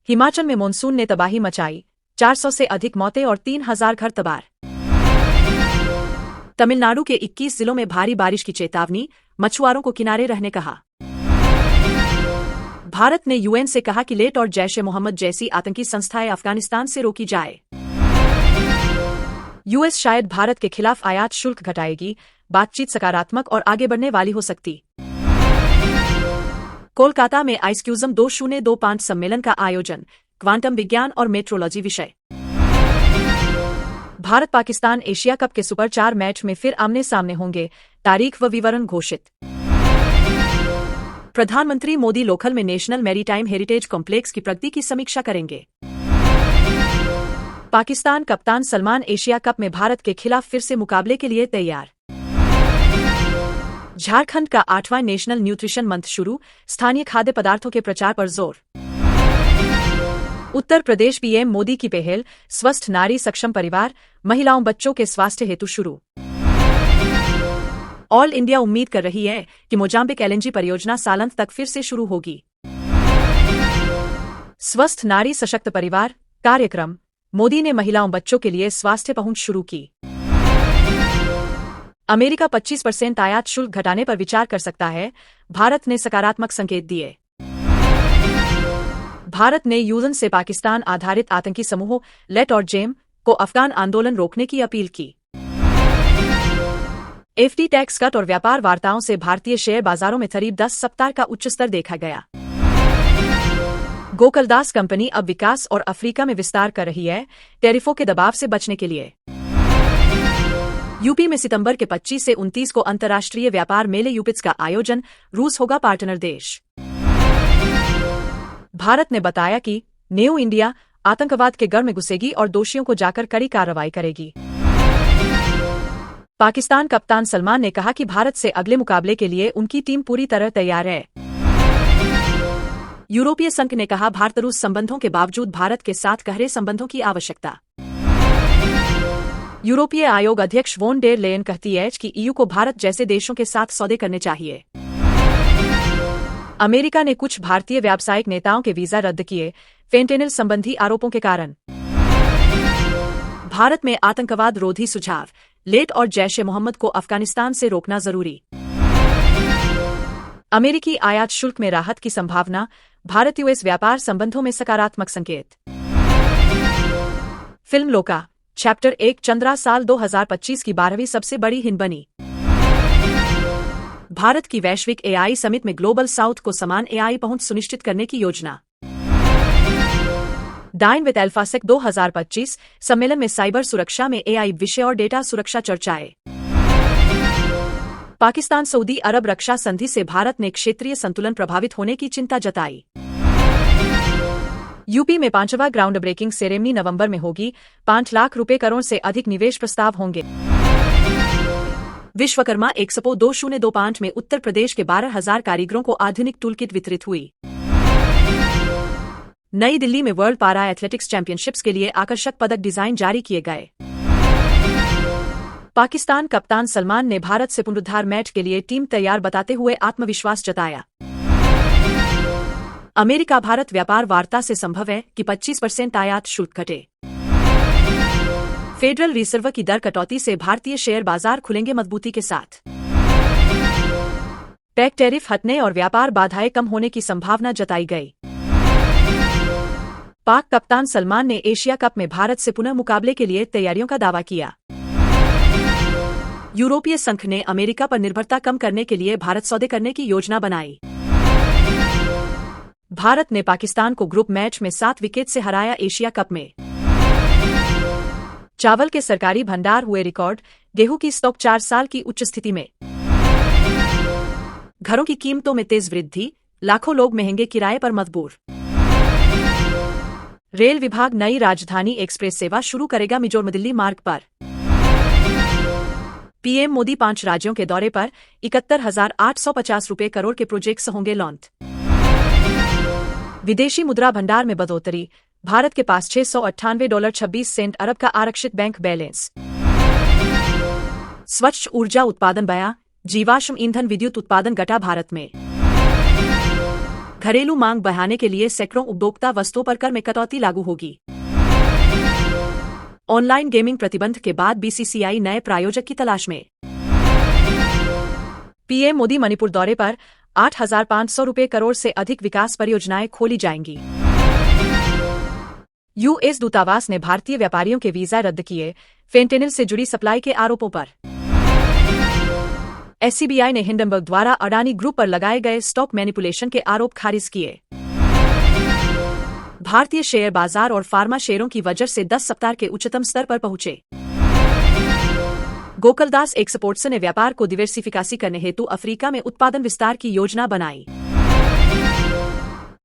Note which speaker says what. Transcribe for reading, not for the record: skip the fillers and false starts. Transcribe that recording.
Speaker 1: हिमाचल में मॉनसून ने तबाही मचाई, 400 से अधिक मौतें और 3000 घर तबाह। तमिलनाडु के 21 जिलों में भारी बारिश की चेतावनी, मछुआरों को किनारे रहने कहा। भारत ने यूएन से कहा कि लेट और जैश-ए-मोहम्मद जैसी आतंकी संस्थाएं अफगानिस्तान से रोकी जाए। यूएस शायद भारत के खिलाफ आयात शुल्क घटाएगी, बातचीत सकारात्मक और आगे बढ़ने वाली हो सकती। कोलकाता में आइक्यूज़म 2025 सम्मेलन का आयोजन, क्वांटम विज्ञान और मेट्रोलॉजी विषय। भारत पाकिस्तान एशिया कप के सुपर 4 मैच में फिर आमने सामने होंगे, तारीख व विवरण घोषित। प्रधानमंत्री मोदी लोखल में नेशनल मैरीटाइम हेरिटेज कॉम्प्लेक्स की प्रगति की समीक्षा करेंगे। पाकिस्तान कप्तान सलमान एशिया कप में भारत के खिलाफ फिर से मुकाबले के लिए तैयार। झारखंड का 8वां नेशनल न्यूट्रिशन मंथ शुरू, स्थानीय खाद्य पदार्थों के प्रचार पर जोर। उत्तर प्रदेश पीएम मोदी की पहल, स्वस्थ नारी सक्षम परिवार, महिलाओं बच्चों के स्वास्थ्य हेतु शुरू। ऑल इंडिया उम्मीद कर रही है कि मोजाम्बिक एलएनजी परियोजना सालंत तक फिर से शुरू होगी। स्वस्थ नारी सशक्त परिवार कार्यक्रम, मोदी ने महिलाओं बच्चों के लिए स्वास्थ्य पहुंच शुरू की। अमेरिका 25% आयात शुल्क घटाने पर विचार कर सकता है, भारत ने सकारात्मक संकेत दिए। भारत ने यूएन से पाकिस्तान आधारित आतंकी समूहों लेट और जेम को अफगान आंदोलन रोकने की अपील की। एफडी टैक्स कट और व्यापार वार्ताओं से भारतीय शेयर बाजारों में करीब 10 सप्ताह का उच्च स्तर देखा गया। गोकुलदास कंपनी अब विकास और अफ्रीका में विस्तार कर रही है, टैरिफों के दबाव से बचने के लिए। यूपी में सितंबर के 25 से 29 को अंतर्राष्ट्रीय व्यापार मेले यूपिट्स का आयोजन, रूस होगा पार्टनर देश। भारत ने बताया कि न्यू इंडिया आतंकवाद के गढ़ में घुसेगी और दोषियों को जाकर कड़ी कार्रवाई करेगी। पाकिस्तान कप्तान सलमान ने कहा कि भारत से अगले मुकाबले के लिए उनकी टीम पूरी तरह तैयार है। यूरोपीय संघ ने कहा भारत रूस संबंधों के बावजूद भारत के साथ गहरे संबंधों की आवश्यकता। यूरोपीय आयोग अध्यक्ष वोन डेर लेयन कहती है कि ईयू को भारत जैसे देशों के साथ सौदे करने चाहिए। अमेरिका ने कुछ भारतीय व्यावसायिक नेताओं के वीजा रद्द किए, फेंटेनिल संबंधी आरोपों के कारण। भारत में आतंकवाद रोधी सुझाव, लेट और जैश-ए-मोहम्मद को अफगानिस्तान से रोकना जरूरी। अमेरिकी आयात शुल्क में राहत की संभावना, भारत यूएस व्यापार संबंधों में सकारात्मक संकेत। फिल्म लोका चैप्टर 1 चंद्रा साल 2025 की 12वीं सबसे बड़ी हिंद बनी। भारत की वैश्विक एआई समिट में ग्लोबल साउथ को समान एआई पहुंच सुनिश्चित करने की योजना। डाइन विद अल्फासेक 2025 सम्मेलन में साइबर सुरक्षा में एआई विषय और डेटा सुरक्षा चर्चाएं। पाकिस्तान सऊदी अरब रक्षा संधि से भारत ने क्षेत्रीय संतुलन प्रभावित होने की चिंता जताई। यूपी में 5वां ग्राउंड ब्रेकिंग सेरेमनी नवंबर में होगी, 5 लाख रुपए करोड़ से अधिक निवेश प्रस्ताव होंगे। विश्वकर्मा एक्सपो 2025 में उत्तर प्रदेश के 12,000 कारीगरों को आधुनिक टूलकिट वितरित हुई। नई दिल्ली में वर्ल्ड पारा एथलेटिक्स चैंपियनशिप्स के लिए आकर्षक पदक डिजाइन जारी किए गए। पाकिस्तान कप्तान सलमान ने भारत से पुनरुद्धार मैच के लिए टीम तैयार बताते हुए आत्मविश्वास जताया। अमेरिका भारत व्यापार वार्ता से संभव है कि 25% आयात शुल्क घटे। फेडरल रिजर्व की दर कटौती से भारतीय शेयर बाजार खुलेंगे मजबूती के साथ। टैक्स टैरिफ हटने और व्यापार बाधाएं कम होने की संभावना जताई गई। पाक कप्तान सलमान ने एशिया कप में भारत से पुनः मुकाबले के लिए तैयारियों का दावा किया। यूरोपीय संघ ने अमेरिका पर निर्भरता कम करने के लिए भारत सौदे करने की योजना बनाई। भारत ने पाकिस्तान को ग्रुप मैच में 7 विकेट से हराया एशिया कप में। चावल के सरकारी भंडार हुए रिकॉर्ड, गेहूं की स्टॉक 4 साल की उच्च स्थिति में। घरों की कीमतों में तेज वृद्धि, लाखों लोग महंगे किराए पर मजबूर। रेल विभाग नई राजधानी एक्सप्रेस सेवा शुरू करेगा मिजोरम दिल्ली मार्ग पर। पीएम मोदी 5 राज्यों के दौरे पर, 71,850 रुपए करोड़ के प्रोजेक्ट्स होंगे लॉन्च। विदेशी मुद्रा भंडार में बढ़ोतरी, भारत के पास $698.26 अरब का आरक्षित बैंक बैलेंस। स्वच्छ ऊर्जा उत्पादन बढ़ा, जीवाश्म ईंधन विद्युत उत्पादन घटा भारत में। घरेलू मांग बढ़ाने के लिए सैकड़ों उपभोक्ता वस्तुओं पर कर में कटौती लागू होगी। ऑनलाइन गेमिंग प्रतिबंध के बाद बीसीसीआई नए प्रायोजक की तलाश में। पीएम मोदी मणिपुर दौरे पर 8,500 करोड़ से अधिक विकास परियोजनाएं खोली जाएंगी। यूएस दूतावास ने भारतीय व्यापारियों के वीजा रद्द किए, फेंटेनिल से जुड़ी सप्लाई के आरोपों पर। एससीबीआई ने हिंडनबर्ग द्वारा अडानी ग्रुप पर लगाए गए स्टॉक मैनिपुलेशन के आरोप खारिज किए। भारतीय शेयर बाजार और फार्मा शेयरों की वजह से 10 सप्ताह के उच्चतम स्तर पर पहुंचे। गोकुलदास एक्सपोर्ट्स ने व्यापार को डिवर्सिफिकासी करने हेतु अफ्रीका में उत्पादन विस्तार की योजना बनाई।